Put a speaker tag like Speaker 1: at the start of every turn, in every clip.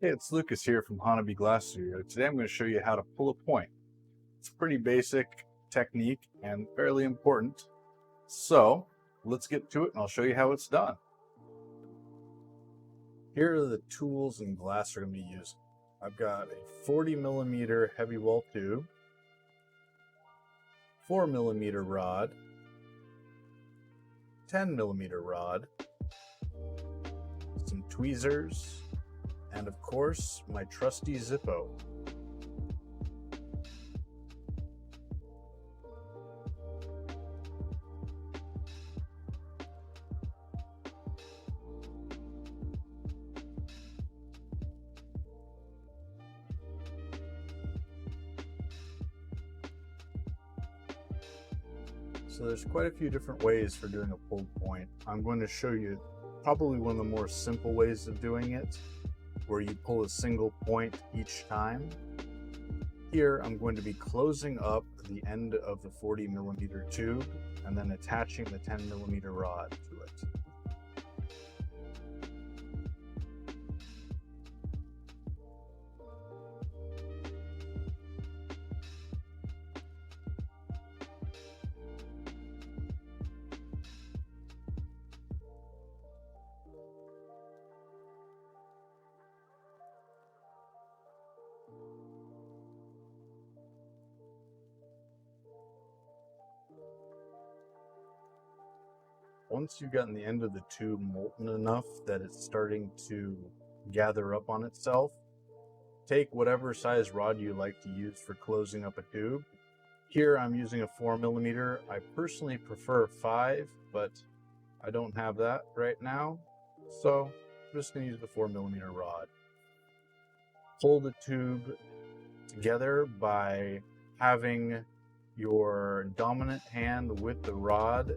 Speaker 1: Hey, it's Lucas here from Hanabi Glass Studio. Today I'm going to show you how to pull a point. It's a pretty basic technique and fairly important. So let's get to it and I'll show you how it's done. Here are the tools and glass we're going to be using. I've got a 40mm heavy wall tube, 4mm rod, 10mm rod, some tweezers, and of course, my trusty Zippo. So there's quite a few different ways for doing a pulled point. I'm going to show you probably one of the more simple ways of doing it, where you pull a single point each time. Here I'm going to be closing up the end of the 40mm tube and then attaching the 10mm rod to it. Once you've gotten the end of the tube molten enough that it's starting to gather up on itself, take whatever size rod you like to use for closing up a tube. Here I'm using a 4mm. I personally prefer 5, but I don't have that right now, so I'm just going to use the 4mm rod. Pull the tube together by having your dominant hand with the rod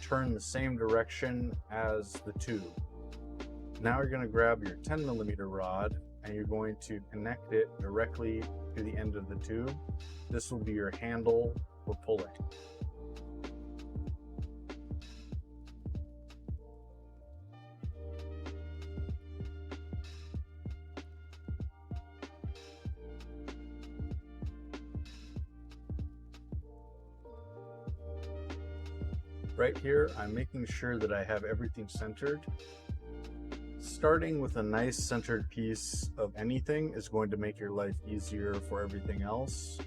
Speaker 1: turn the same direction as the tube. Now you're going to grab your 10mm rod and you're going to connect it directly to the end of the tube. This will be your handle for pulling. Right here, I'm making sure that I have everything centered. Starting with a nice centered piece of anything is going to make your life easier for everything else.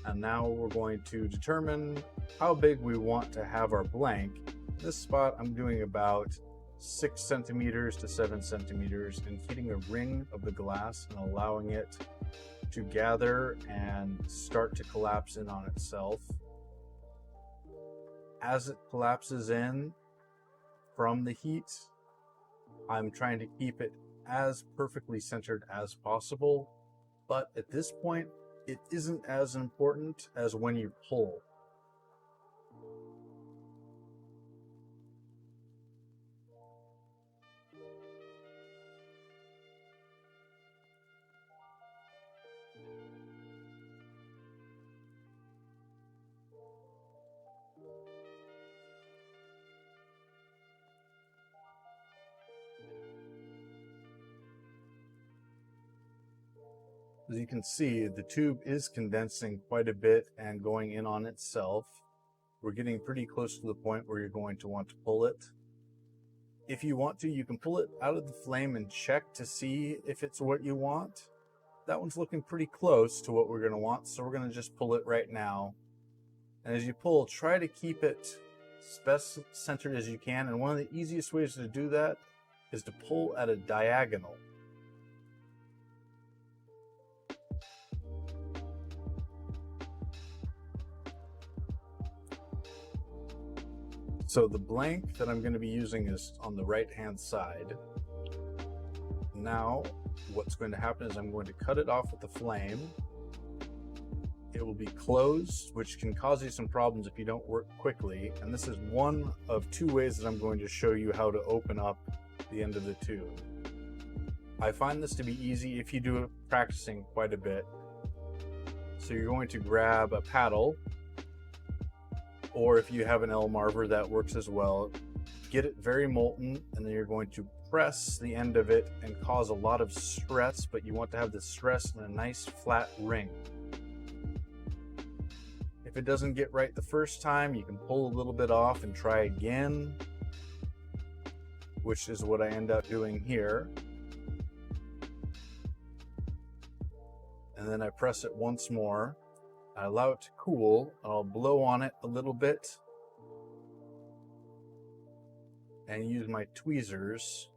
Speaker 1: And now we're going to determine how big we want to have our blank. This spot I'm doing about 6 centimeters to 7 centimeters and heating a ring of the glass and allowing it to gather and start to collapse in on itself. As it collapses in from the heat, I'm trying to keep it as perfectly centered as possible, but at this point, it isn't as important as when you pull. As you can see, the tube is condensing quite a bit and going in on itself. We're getting pretty close to the point where you're going to want to pull it. If you want to, you can pull it out of the flame and check to see if it's what you want. That one's looking pretty close to what we're going to want, so we're going to just pull it right now. And as you pull, try to keep it best centered as you can. And one of the easiest ways to do that is to pull at a diagonal. So the blank that I'm going to be using is on the right hand side. Now what's going to happen is I'm going to cut it off with the flame. It will be closed, which can cause you some problems if you don't work quickly. And this is one of 2 ways that I'm going to show you how to open up the end of the tube. I find this to be easy if you do it practicing quite a bit. So you're going to grab a paddle, or if you have an L marver, that works as well. get it very molten, and then you're going to press the end of it and cause a lot of stress, but you want to have the stress in a nice flat ring. If it doesn't get right the first time, you can pull a little bit off and try again, which is what I end up doing here. And then I press it once more. I allow it to cool, and I'll blow on it a little bit and use my tweezers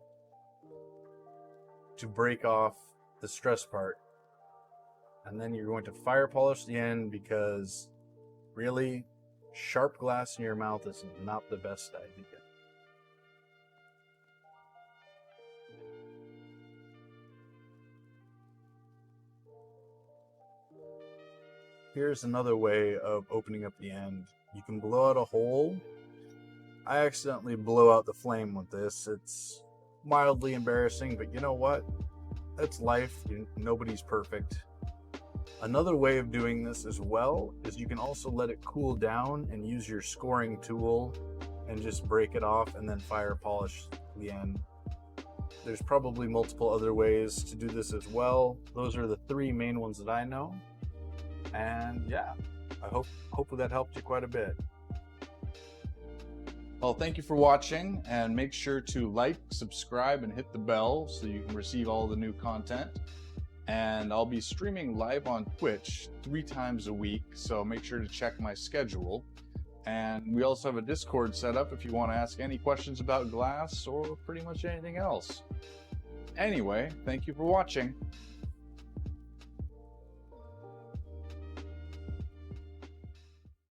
Speaker 1: to break off the stress part. And then you're going to fire polish the end, because really, sharp glass in your mouth is not the best idea. Here's another way of opening up the end. You can blow out a hole. I accidentally blow out the flame with this. It's mildly embarrassing, but you know what? That's life. Nobody's perfect. Another way of doing this as well is you can also let it cool down and use your scoring tool and just break it off and then fire polish the end. There's probably multiple other ways to do this as well. Those are the three main ones that I know. And yeah, I hopefully that helped you quite a bit. Well, thank you for watching, and make sure to like, subscribe, and hit the bell so you can receive all the new content. And I'll be streaming live on Twitch 3 times a week, so make sure to check my schedule. And we also have a Discord set up if you want to ask any questions about glass or pretty much anything else. Anyway, thank you for watching.